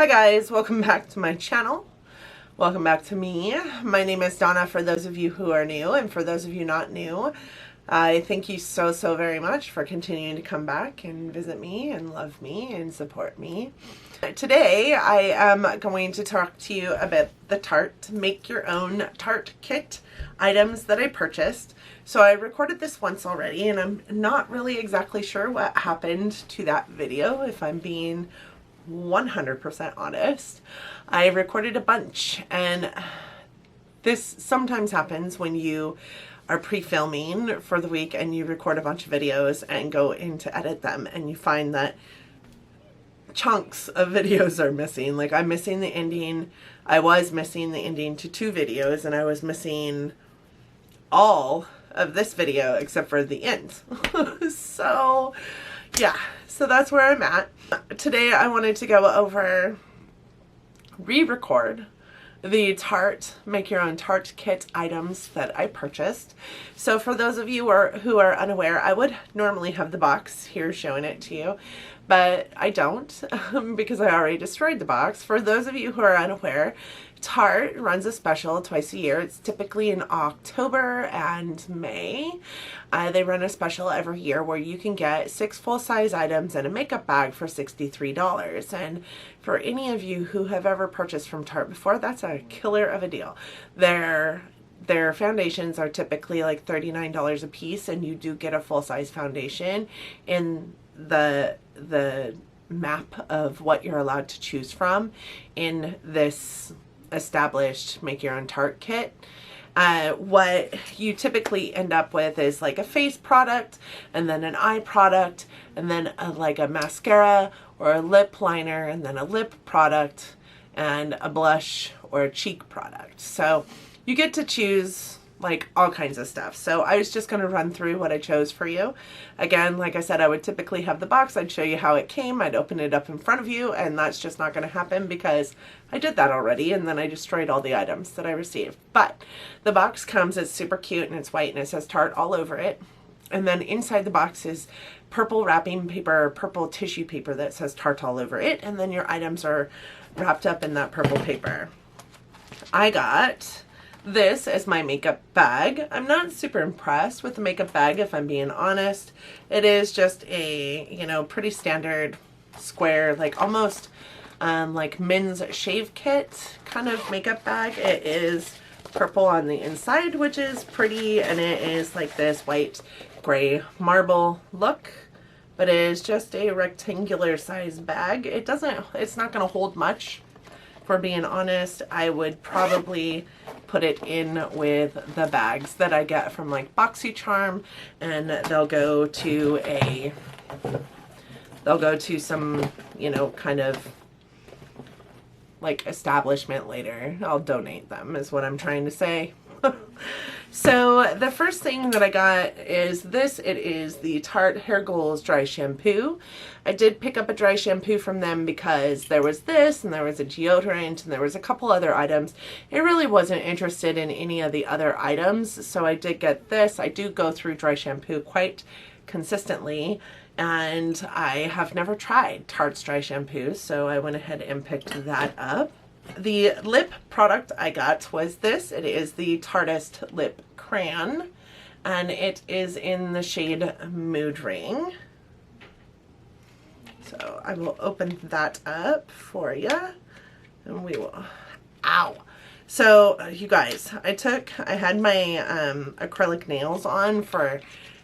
Hi guys, welcome back to my channel. Welcome back to me. My name is Donna for those of you who are new, and for those of you not new, I thank you so very much for continuing to come back and visit me and love me and support me. Today I am going to talk to you about the Tarte Make Your Own Tarte Kit items that I purchased. So I recorded this once already and I'm not really exactly sure what happened to that video, if I'm being 100% honest. I recorded a bunch, and this sometimes happens when you are pre-filming for the week and you record a bunch of videos and go in to edit them and you find that chunks of videos are missing. Like I'm missing the ending. I was missing the ending to 2 videos, and I was missing all of this video except for the end. So yeah, so that's where I'm at. Today I wanted to go over, re-record the Tarte Make Your Own Tarte Kit items that I purchased. So for those of you who are unaware, I would normally have the box here showing it to you, but I don't because I already destroyed the box. For those of you who are unaware, Tarte runs a special twice a year. It's typically in October and May. They run a special every year where you can get 6 full-size items and a makeup bag for $63. And for any of you who have ever purchased from Tarte before, that's a killer of a deal. Their foundations are typically like $39 a piece, and you do get a full-size foundation in the map of what you're allowed to choose from in this established Make Your Own Tarte kit. What you typically end up with is like a face product, and then an eye product, and then like a mascara or a lip liner, and then a lip product, and a blush or a cheek product. So you get to choose like all kinds of stuff. So I was just going to run through what I chose for you. Again, like I said, I would typically have the box. I'd show you how it came. I'd open it up in front of you, and that's just not going to happen because I did that already, and then I destroyed all the items that I received. But the box comes, it's super cute, and it's white, and it says Tarte all over it. And then inside the box is purple wrapping paper, purple tissue paper that says Tarte all over it, and then your items are wrapped up in that purple paper. I got this as my makeup bag. I'm not super impressed with the makeup bag, if I'm being honest. It is just a, you know, pretty standard square, like almost like men's shave kit kind of makeup bag. It is purple on the inside, which is pretty, and it is like this white gray marble look, but it is just a rectangular size bag. It's not going to hold much. For being honest, I would probably put it in with the bags that I get from like BoxyCharm, and they'll go to some, you know, kind of like establishment later. I'll donate them is what I'm trying to say. So the first thing that I got is this. It is the Tarte Hair Goals Dry Shampoo. I did pick up a dry shampoo from them because there was this, and there was a deodorant, and there was a couple other items. I really wasn't interested in any of the other items, so I did get this. I do go through dry shampoo quite consistently, and I have never tried Tarte's dry shampoo, so I went ahead and picked that up. The lip product I got was this. It is the Tarteist Lip Crayon, and it is in the shade Mood Ring. So I will open that up for you, and we will, ow. So you guys, I had my acrylic nails on for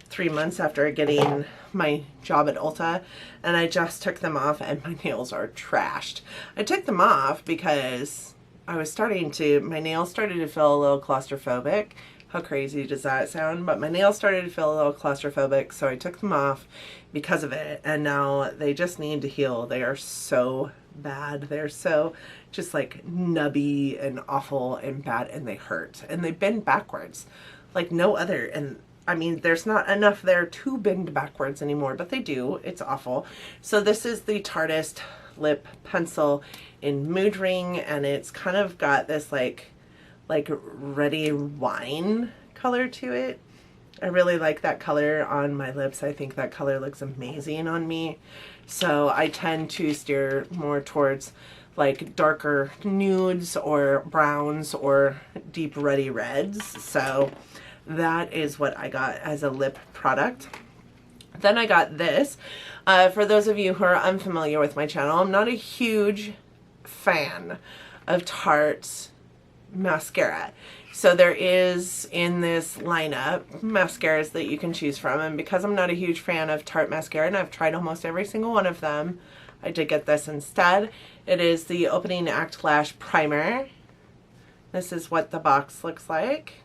3 months after getting my job at Ulta, and I just took them off, and my nails are trashed. I took them off because my nails started to feel a little claustrophobic. How crazy does that sound? But my nails started to feel a little claustrophobic, so I took them off because of it, and now they just need to heal. They are so bad. They're so just like nubby and awful and bad, and they hurt, and they bend backwards like no other. And I mean, there's not enough there to bend backwards anymore, but they do. It's awful. So this is the Tarteist Lip Pencil in Mood Ring, and it's kind of got this like ready wine color to it. I really like that color on my lips. I think that color looks amazing on me. So I tend to steer more towards like darker nudes or browns or deep ruddy reds. So that is what I got as a lip product. Then I got this. For those of you who are unfamiliar with my channel, I'm not a huge fan of Tarte mascara. So there is in this lineup mascaras that you can choose from, and because I'm not a huge fan of Tarte mascara and I've tried almost every single one of them, I did get this instead. It is the Opening Act Lash Primer. This is what the box looks like.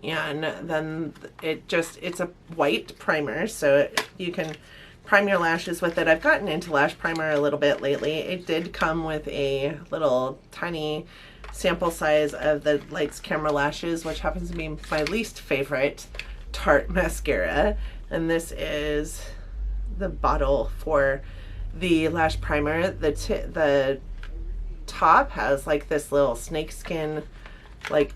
And then it's a white primer, so you can prime your lashes with it. I've gotten into lash primer a little bit lately. It did come with a little tiny sample size of the Lights Camera Lashes, which happens to be my least favorite Tarte mascara. And this is the bottle for the lash primer. The top has like this little snakeskin like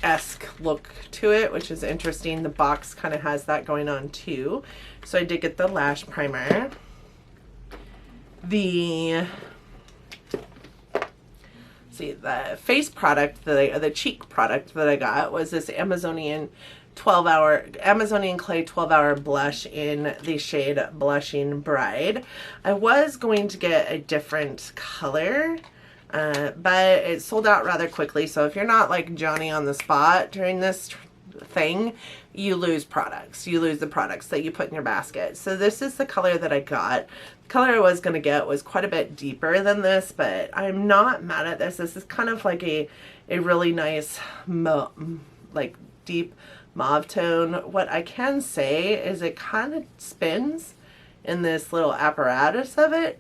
esque look to it, which is interesting. The box kind of has that going on too. So I did get the lash primer. The face product, the cheek product that I got was this Amazonian Clay 12-hour blush in the shade Blushing Bride. I was going to get a different color, but it sold out rather quickly. So if you're not like Johnny on the spot during this thing, you lose products. You lose the products that you put in your basket. So this is the color that I got. The color I was going to get was quite a bit deeper than this, but I'm not mad at this. This is kind of like a really nice like deep mauve tone. What I can say is it kind of spins in this little apparatus of it.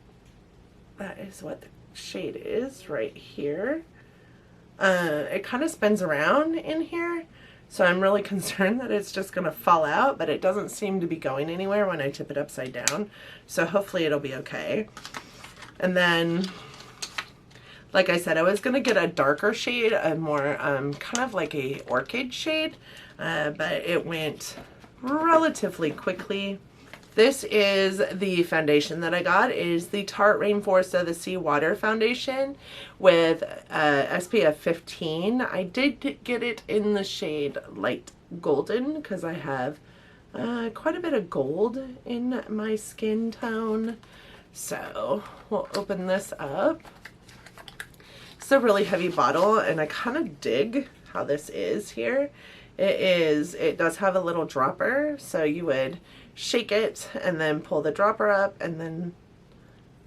That is what the shade is right here. It kind of spins around in here, so I'm really concerned that it's just gonna fall out, but it doesn't seem to be going anywhere when I tip it upside down, so hopefully it'll be okay. And then, like I said, I was gonna get a darker shade, a more kind of like a orchid shade, but it went relatively quickly. This is the foundation that I got. It is the Tarte Rainforest of the Sea Water Foundation with SPF 15. I did get it in the shade Light Golden because I have quite a bit of gold in my skin tone. So we'll open this up. It's a really heavy bottle, and I kind of dig how this is here. It does have a little dropper, so you would shake it and then pull the dropper up and then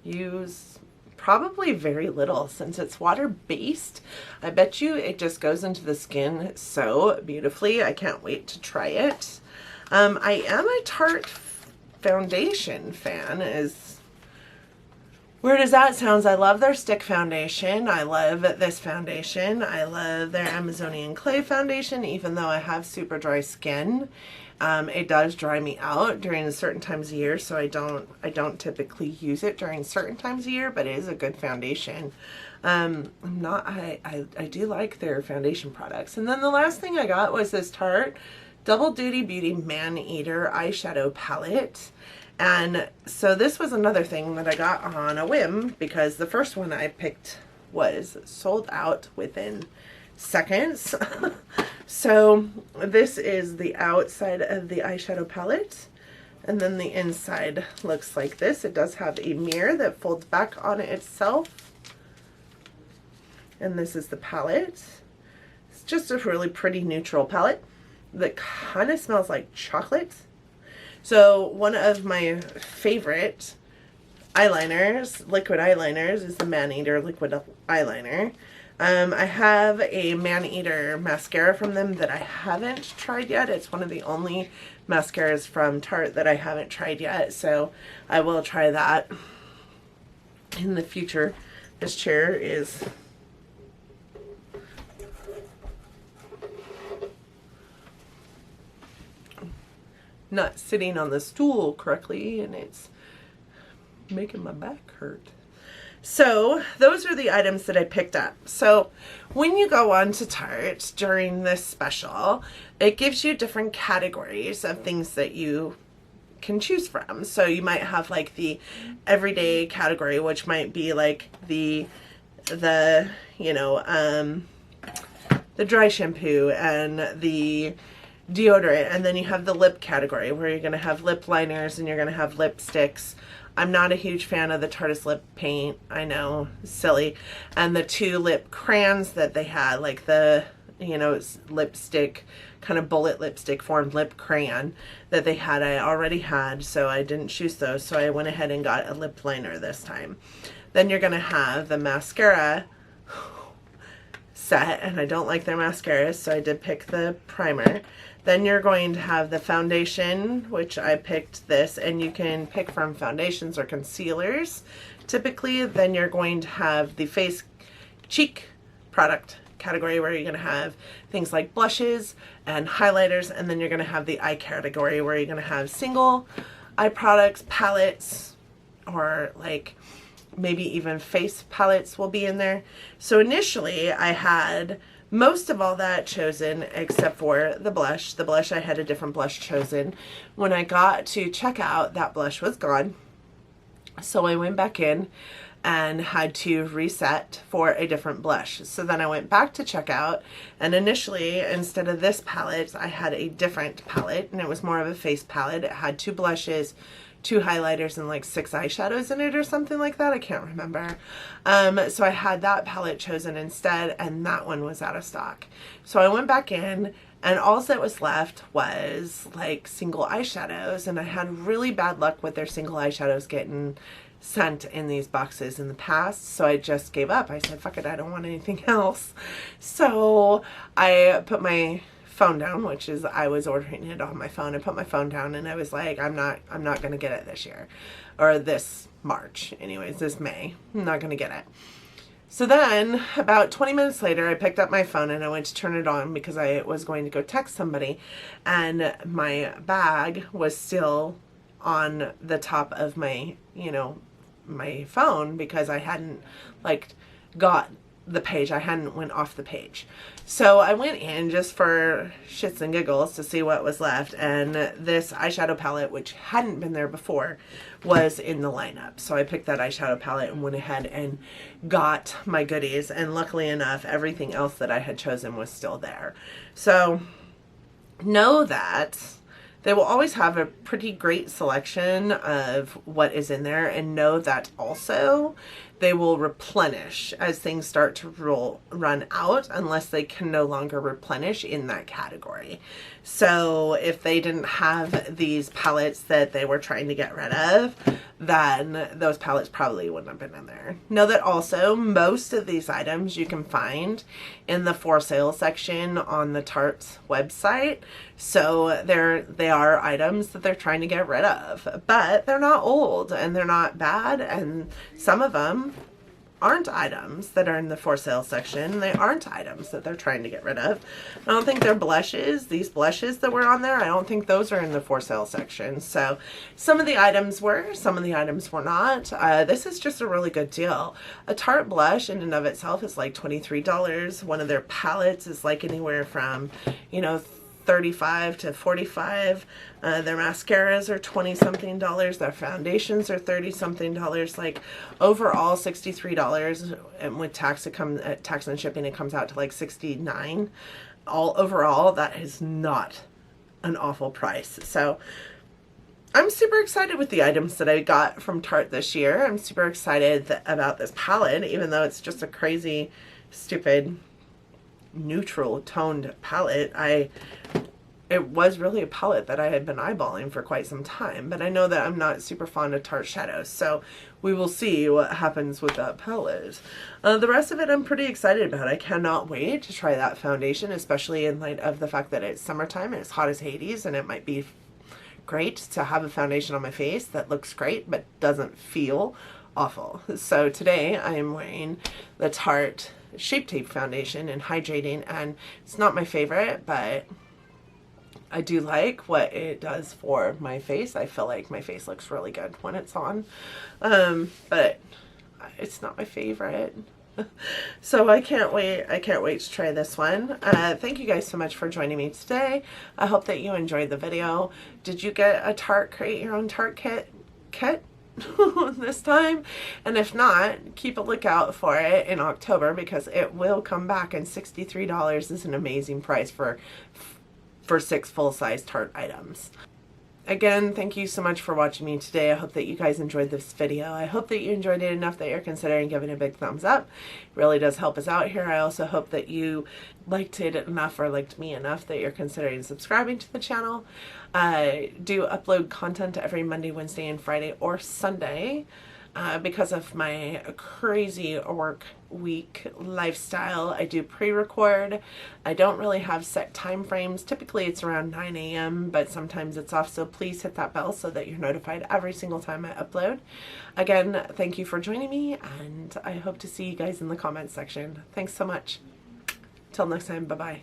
use probably very little since it's water based. I bet you it just goes into the skin so beautifully. I can't wait to try it. I am a Tarte foundation fan. As weird as that sounds, I love their stick foundation. I love this foundation. I love their Amazonian Clay foundation, even though I have super dry skin. It does dry me out during certain times of year, so I don't typically use it during certain times of year, but it is a good foundation. I do like their foundation products. And then the last thing I got was this Tarte Double Duty Beauty Man Eater eyeshadow palette. And so this was another thing that I got on a whim because the first one I picked was sold out within seconds. So this is the outside of the eyeshadow palette, and then the inside looks like this. It does have a mirror that folds back on itself, and this is the palette. It's just a really pretty neutral palette that kind of smells like chocolate. So one of my favorite eyeliners, liquid eyeliners, is the Man Eater liquid eyeliner. I have a Man Eater mascara from them that I haven't tried yet. It's one of the only mascaras from Tarte that I haven't tried yet, so I will try that in the future. This chair is not sitting on the stool correctly, and it's making my back hurt. So those are the items that I picked up. So when you go on to Tarte during this special, it gives you different categories of things that you can choose from. So you might have like the everyday category, which might be like the you know, the dry shampoo and the deodorant, and then you have the lip category where you're going to have lip liners and you're going to have lipsticks. I'm not a huge fan of the Tarte lip paint. I know, silly. And the 2 lip crayons that they had, like the, you know, lipstick, kind of bullet lipstick formed lip crayon that they had, I already had, so I didn't choose those. So I went ahead and got a lip liner this time. Then you're going to have the mascara set, and I don't like their mascaras, so I did pick the primer. Then you're going to have the foundation, which I picked this, and you can pick from foundations or concealers typically. Then you're going to have the face cheek product category where you're going to have things like blushes and highlighters, and then you're going to have the eye category where you're going to have single eye products, palettes, or like maybe even face palettes will be in there. So initially I had most of all that chosen except for the blush. The blush, I had a different blush chosen. When I got to checkout, that blush was gone. So I went back in and had to reset for a different blush. So then I went back to checkout, and initially, instead of this palette, I had a different palette, and it was more of a face palette. It had 2 blushes, 2 highlighters, and like 6 eyeshadows in it or something like that. I can't remember. So I had that palette chosen instead, and that one was out of stock. So I went back in, and all that was left was like single eyeshadows, and I had really bad luck with their single eyeshadows getting sent in these boxes in the past, so I just gave up. I said, fuck it, I don't want anything else. So I put my phone down, which is, I was ordering it on my phone. I put my phone down and I was like, I'm not gonna get it this year, or this March, anyways, this May. I'm not gonna get it. So then about 20 minutes later, I picked up my phone and I went to turn it on because I was going to go text somebody, and my bag was still on the top of my, you know, my phone because I hadn't like got the page. I hadn't went off the page. So I went in just for shits and giggles to see what was left, and this eyeshadow palette, which hadn't been there before, was in the lineup. So I picked that eyeshadow palette and went ahead and got my goodies, and luckily enough, everything else that I had chosen was still there. So know that they will always have a pretty great selection of what is in there, and know that also they will replenish as things start to run out, unless they can no longer replenish in that category. So if they didn't have these palettes that they were trying to get rid of, then those palettes probably wouldn't have been in there. Know that also most of these items you can find in the for sale section on the Tarte's website. So they are items that they're trying to get rid of, but they're not old and they're not bad, and some of them aren't items that are in the for sale section. They aren't items that they're trying to get rid of. I don't think they're blushes. These blushes that were on there, I don't think those are in the for sale section. So some of the items were, some of the items were not. This is just a really good deal. A Tarte blush in and of itself is like $23. One of their palettes is like anywhere from, you know, $35 to $45. Their mascaras are $20 something. Their foundations are $30 something. Like overall $63, and with tax tax and shipping it comes out to like $69. All overall, that is not an awful price. So I'm super excited with the items that I got from Tarte this year. I'm super excited about this palette, even though it's just a crazy, stupid, neutral toned palette. It was really a palette that I had been eyeballing for quite some time, but I know that I'm not super fond of Tarte shadows, so we will see what happens with that palette. The rest of it I'm pretty excited about. I cannot wait to try that foundation, especially in light of the fact that it's summertime and it's hot as Hades, and it might be great to have a foundation on my face that looks great but doesn't feel awful. So today I am wearing the Tarte Shape Tape foundation and hydrating, and it's not my favorite, but I do like what it does for my face. I feel like my face looks really good when it's on, but it's not my favorite. So I can't wait to try this one. Thank you guys so much for joining me today. I hope that you enjoyed the video. Did you get a Tarte create your own Tarte kit this time? And if not, keep a lookout for it in October, because it will come back, and $63 is an amazing price for 6 full-size Tarte items. Again, thank you so much for watching me today. I hope that you guys enjoyed this video. I hope that you enjoyed it enough that you're considering giving it a big thumbs up. It really does help us out here. I also hope that you liked it enough, or liked me enough, that you're considering subscribing to the channel. I do upload content every Monday, Wednesday, and Friday, or Sunday. Because of my crazy work week lifestyle, I do pre-record. I don't really have set time frames. Typically it's around 9 a.m., but sometimes it's off, so please hit that bell so that you're notified every single time I upload. Again, thank you for joining me, and I hope to see you guys in the comments section. Thanks so much. Till next time, bye-bye.